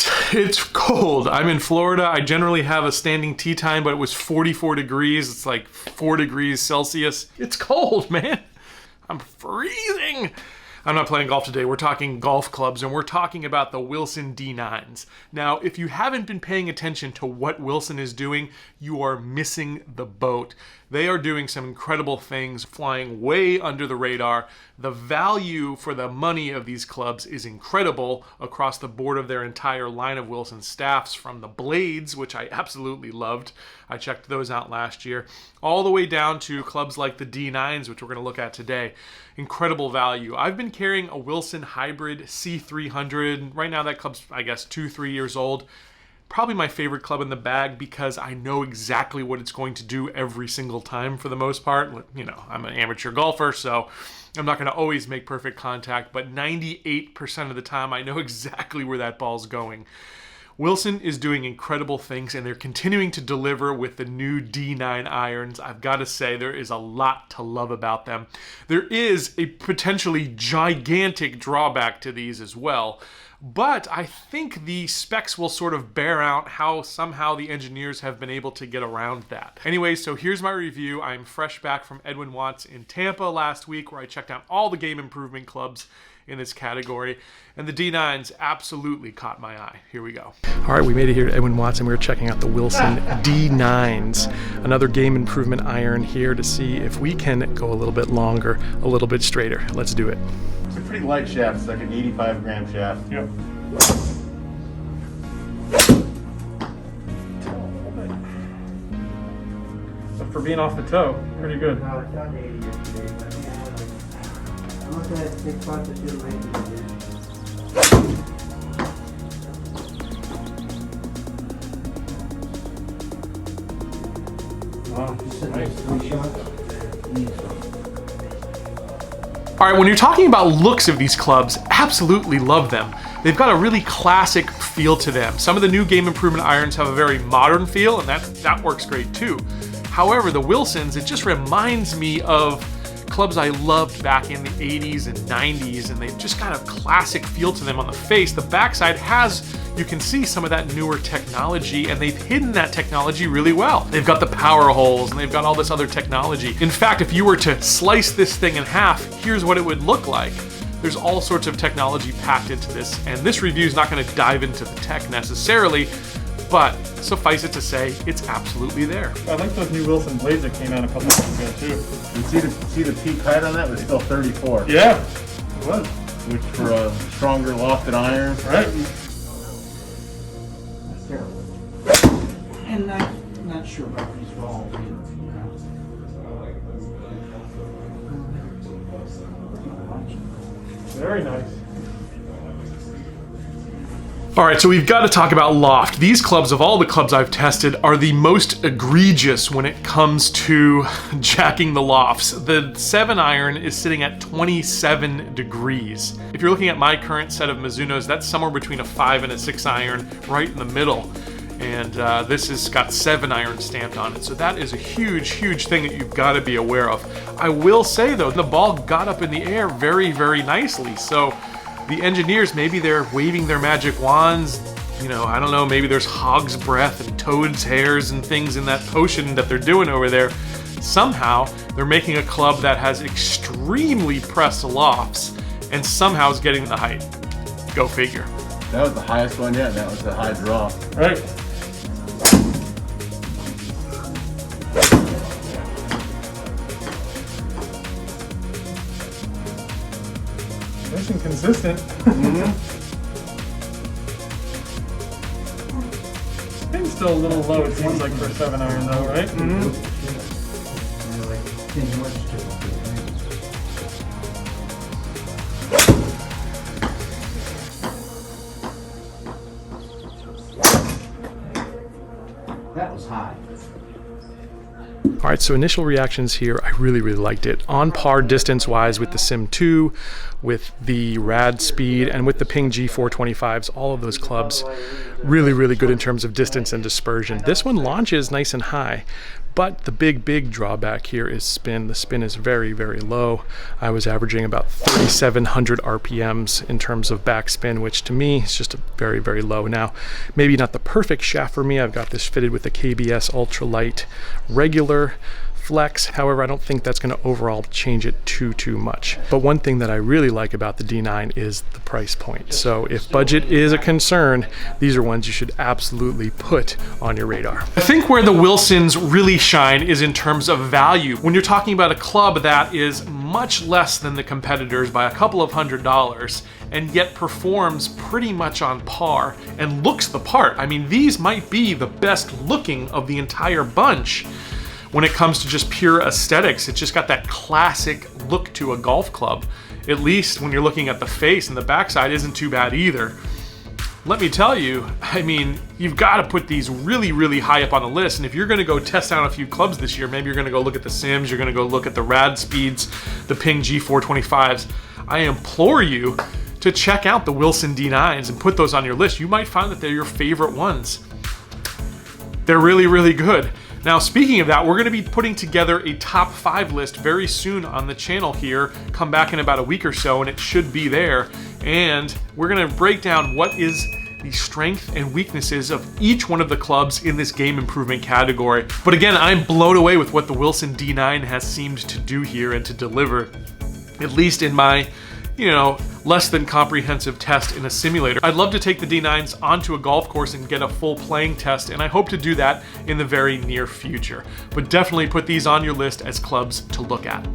right, it's cold. I'm in Florida. I generally have a standing tee time, but it was 44 degrees. It's like 4 degrees Celsius. It's cold, man. I'm freezing. I'm not playing golf today. We're talking golf clubs, and we're talking about the Wilson D9s. Now, if you haven't been paying attention to what Wilson is doing, you are missing the boat. They are doing some incredible things, flying way under the radar. The value for the money of these clubs is incredible across the board of their entire line of Wilson staffs, from the blades, which I absolutely loved. I checked those out last year, all the way down to clubs like the D9s, which we're going to look at today. Incredible value. I've been carrying a Wilson Hybrid C300. Right now that club's, I guess, 2-3 years old. Probably my favorite club in the bag because I know exactly what it's going to do every single time for the most part. You know, I'm an amateur golfer, so I'm not going to always make perfect contact, but 98% of the time I know exactly where that ball's going. Wilson is doing incredible things, and they're continuing to deliver with the new D9 irons. I've got to say, there is a lot to love about them. There is a potentially gigantic drawback to these as well, but I think the specs will sort of bear out how somehow the engineers have been able to get around that. Anyway, so here's my review. I'm fresh back from Edwin Watts in Tampa last week, where I checked out all the game improvement clubs in this category, and the D9s absolutely caught my eye. Here we go. All right, we made it here to Edwin Watts, and we were checking out the Wilson D9s, another game improvement iron here to see if we can go a little bit longer, a little bit straighter. Let's do it. It's a pretty light shaft. It's like an 85-gram shaft. Yep. So for being off the toe, pretty good. All right, when you're talking about looks of these clubs, absolutely love them. They've got a really classic feel to them. Some of the new game improvement irons have a very modern feel, and that works great too. However, the Wilsons, it just reminds me of clubs I loved back in the 80s and 90s, and they've just got a classic feel to them on the face. The backside has, you can see some of that newer technology, and they've hidden that technology really well. They've got the power holes, and they've got all this other technology. In fact, if you were to slice this thing in half, here's what it would look like. There's all sorts of technology packed into this, and this review is not going to dive into the tech necessarily, but suffice it to say, it's absolutely there. I like those new Wilson blades that came out a couple months ago too. You see the peak height on that was still 34. Yeah, it was. Which for a stronger lofted iron. Right. That's terrible. And I'm not sure about these balls either. Very nice. All right, so we've got to talk about loft. These clubs, of all the clubs I've tested, are the most egregious when it comes to jacking the lofts. The 7-iron is sitting at 27 degrees. If you're looking at my current set of Mizunos, that's somewhere between a 5 and a 6-iron, right in the middle. And this has got 7-iron stamped on it. So that is a huge, huge thing that you've got to be aware of. I will say though, the ball got up in the air very, very nicely. So the engineers, maybe they're waving their magic wands, you know, I don't know, maybe there's hog's breath and toad's hairs and things in that potion that they're doing over there. Somehow, they're making a club that has extremely pressed lofts and somehow is getting the height. Go figure. That was the highest one yet, and that was the high draw. Right. Nice and consistent. Spin's still a little low, it seems like, for a 7-iron though, right? That was high. All right, so initial reactions here, I really, really liked it. On par distance-wise with the Sim 2, with the Rad Speed, and with the Ping G425s, all of those clubs, really, really good in terms of distance and dispersion. This one launches nice and high, But the big drawback here is spin. The spin is very, very low. I was averaging about 3,700 RPMs in terms of backspin, which to me is just very, very low. Now, maybe not the perfect shaft for me. I've got this fitted with the KBS Ultralight regular flex. However, I don't think that's going to overall change it too much. But one thing that I really like about the D9 is the price point. So if budget is a concern, these are ones you should absolutely put on your radar. I think where the Wilsons really shine is in terms of value. When you're talking about a club that is much less than the competitors by a couple of $100s, and yet performs pretty much on par and looks the part. I mean, these might be the best looking of the entire bunch. When it comes to just pure aesthetics, it's just got that classic look to a golf club. At least when you're looking at the face, and the backside isn't too bad either. Let me tell you, I mean, you've got to put these really, really high up on the list. And if you're going to go test out a few clubs this year, maybe you're going to go look at the Sims, you're going to go look at the Rad Speeds, the Ping G425s, I implore you to check out the Wilson D9s and put those on your list. You might find that they're your favorite ones. They're really, really good. Now, speaking of that, we're going to be putting together a top 5 list very soon on the channel here. Come back in about a week or so, and it should be there. And we're going to break down what is the strength and weaknesses of each one of the clubs in this game improvement category. But again, I'm blown away with what the Wilson D9 has seemed to do here and to deliver, at least in my, less than comprehensive test in a simulator. I'd love to take the D9s onto a golf course and get a full playing test, and I hope to do that in the very near future. But definitely put these on your list as clubs to look at.